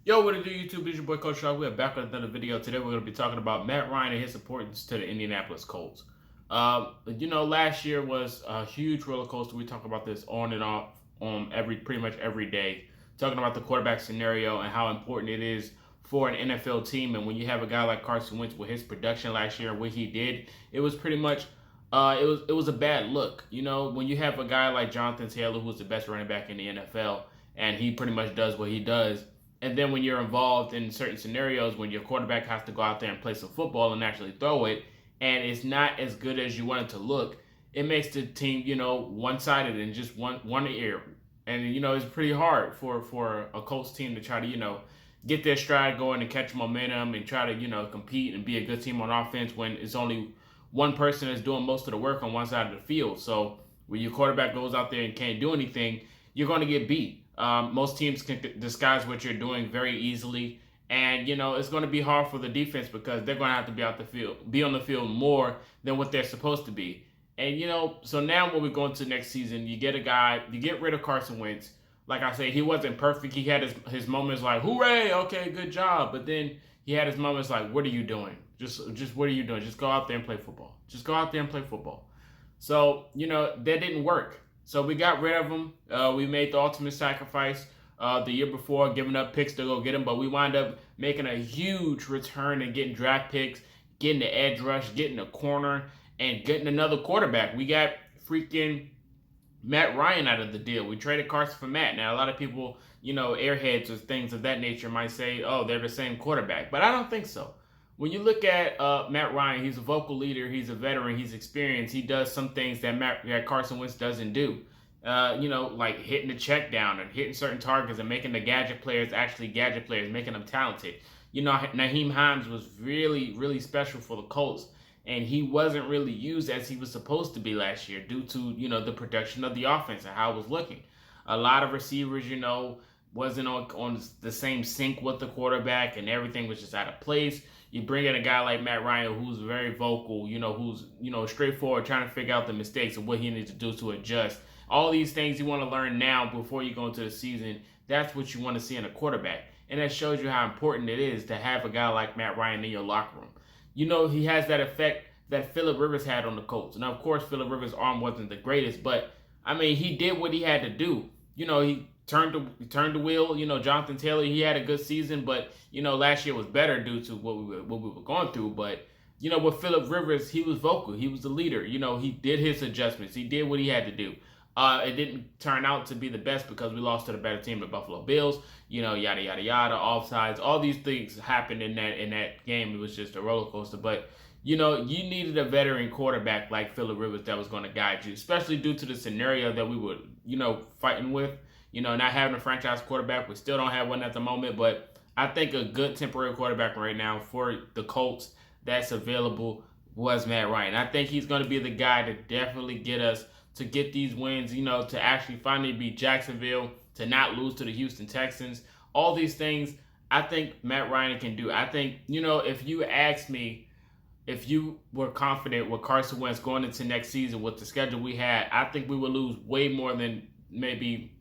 Yo, what it do, YouTube? It's your boy ColtsTalk. We're back with another video. Today we're going to be talking about Matt Ryan and his importance to the Indianapolis Colts. Last year was a huge roller coaster. We talk about this on and off on pretty much every day. Talking about the quarterback scenario and how important it is for an NFL team. And when you have a guy like Carson Wentz with his production last year and what he did, it was pretty much it was a bad look. When you have a guy like Jonathan Taylor, who's the best running back in the NFL, and he pretty much does what he does. And then when you're involved in certain scenarios, when your quarterback has to go out there and play some football and actually throw it, and it's not as good as you want it to look, it makes the team, one-sided and just one ear. And it's pretty hard for a Colts team to try to, get their stride going and catch momentum and try to, compete and be a good team on offense when it's only one person that's doing most of the work on one side of the field. So when your quarterback goes out there and can't do anything, you're going to get beat. Most teams can disguise what you're doing very easily, and it's going to be hard for the defense because they're going to have to be on the field more than what they're supposed to be. And so now when we go into next season, you get rid of Carson Wentz. Like I say, he wasn't perfect. He had his moments like, hooray, okay, good job. But then he had his moments like, what are you doing? Just what are you doing? Just go out there and play football. Just go out there and play football. So, that didn't work. So we got rid of him. We made the ultimate sacrifice the year before, giving up picks to go get him. But we wind up making a huge return and getting draft picks, getting the edge rush, getting a corner, and getting another quarterback. We got freaking Matt Ryan out of the deal. We traded Carson for Matt. Now, a lot of people, airheads or things of that nature might say, oh, they're the same quarterback. But I don't think so. When you look at Matt Ryan, he's a vocal leader, he's a veteran, he's experienced, he does some things that Carson Wentz doesn't do. Like hitting the check down and hitting certain targets and making the gadget players actually gadget players, making them talented. Nyheim Hines was really, really special for the Colts, and he wasn't really used as he was supposed to be last year due to, the production of the offense and how it was looking. A lot of receivers, wasn't on the same sync with the quarterback, and everything was just out of place. You bring in a guy like Matt Ryan, who's very vocal, who's, straightforward, trying to figure out the mistakes and what he needs to do to adjust. All these things you want to learn now before you go into the season, that's what you want to see in a quarterback. And that shows you how important it is to have a guy like Matt Ryan in your locker room. He has that effect that Phillip Rivers had on the Colts. Now, of course, Phillip Rivers' arm wasn't the greatest, but, he did what he had to do. He turned the wheel. Jonathan Taylor, he had a good season, but last year was better due to what we were going through. But with Phillip Rivers, he was vocal. He was the leader. He did his adjustments. He did what he had to do. It didn't turn out to be the best because we lost to the better team, the Buffalo Bills. Yada yada yada, offsides. All these things happened in that game. It was just a roller coaster. But you needed a veteran quarterback like Phillip Rivers that was going to guide you, especially due to the scenario that we were fighting with. Not having a franchise quarterback. We still don't have one at the moment, but I think a good temporary quarterback right now for the Colts that's available was Matt Ryan. I think he's going to be the guy to definitely get us to get these wins, to actually finally beat Jacksonville, to not lose to the Houston Texans. All these things, I think Matt Ryan can do. I think, if you asked me if you were confident with Carson Wentz going into next season with the schedule we had, I think we would lose way more than maybe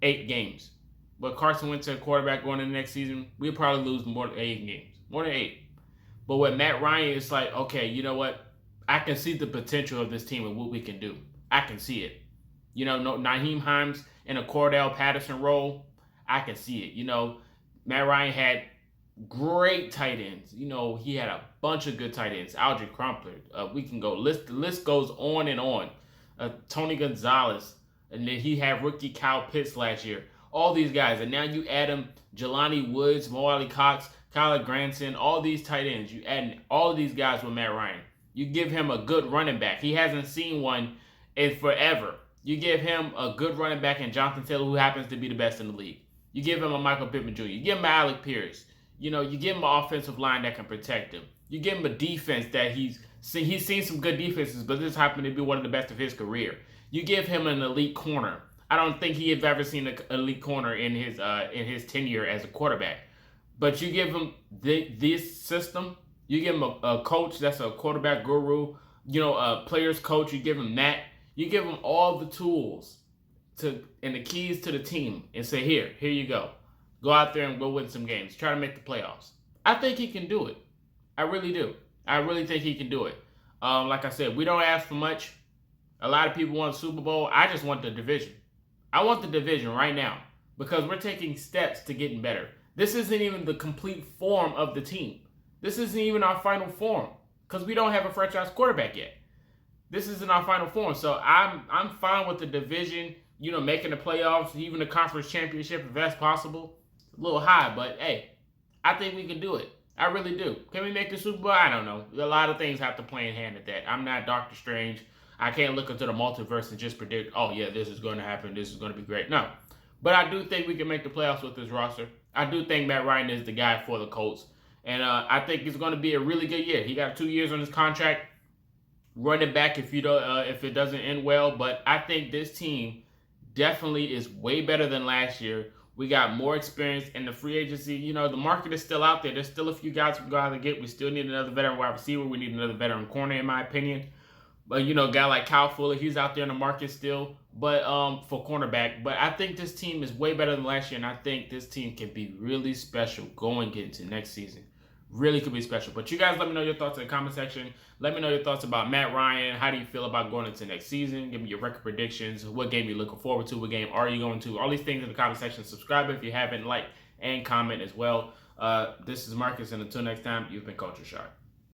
8 games. But Carson Wentz at quarterback going into next season, we'll probably lose more than 8 games. More than 8. But with Matt Ryan, it's like, okay, you know what? I can see the potential of this team and what we can do. I can see it. Nyheim Hines in a Cordell Patterson role, I can see it. Matt Ryan had great tight ends. He had a bunch of good tight ends. Algie Crumpler. We can go. The list goes on and on. Tony Gonzalez. And then he had rookie Kyle Pitts last year. All these guys. And now you add him Jelani Woods, Mo Ali Cox, Kyler Granson, all these tight ends. You add all of these guys with Matt Ryan. You give him a good running back. He hasn't seen one in forever. You give him a good running back in Jonathan Taylor, who happens to be the best in the league. You give him a Michael Pittman Jr. You give him a Alec Pierce. You give him an offensive line that can protect him. You give him a defense that he's seen some good defenses, but this happened to be one of the best of his career. You give him an elite corner. I don't think he has ever seen an elite corner in his tenure as a quarterback. But you give him this system. You give him a coach that's a quarterback guru. A player's coach. You give him that. You give him all the tools and the keys to the team and say, here you go. Go out there and go win some games. Try to make the playoffs. I think he can do it. I really do. I really think he can do it. Like I said, we don't ask for much. A lot of people want Super Bowl. I just want the division. I want the division right now because we're taking steps to getting better. This isn't even the complete form of the team. This isn't even our final form because we don't have a franchise quarterback yet. This isn't our final form. So I'm fine with the division, making the playoffs, even the conference championship if that's possible. A little high, but hey, I think we can do it. I really do. Can we make the Super Bowl? I don't know. A lot of things have to play in hand at that. I'm not Doctor Strange. I can't look into the multiverse and just predict, oh yeah, this is going to happen. This is going to be great. No. But I do think we can make the playoffs with this roster. I do think Matt Ryan is the guy for the Colts. And I think it's going to be a really good year. He got 2 years on his contract. Run it back if it doesn't end well. But I think this team definitely is way better than last year. We got more experience in the free agency. The market is still out there. There's still a few guys we got to get. We still need another veteran wide receiver. We need another veteran corner, in my opinion. But, a guy like Kyle Fuller, he's out there in the market still, but for cornerback. But I think this team is way better than last year, and I think this team can be really special going into next season. Really could be special. But you guys let me know your thoughts in the comment section. Let me know your thoughts about Matt Ryan. How do you feel about going into next season? Give me your record predictions. What game you looking forward to? What game are you going to? All these things in the comment section. Subscribe if you haven't. Like and comment as well. This is Marcus, and until next time, you've been Culture Sharp.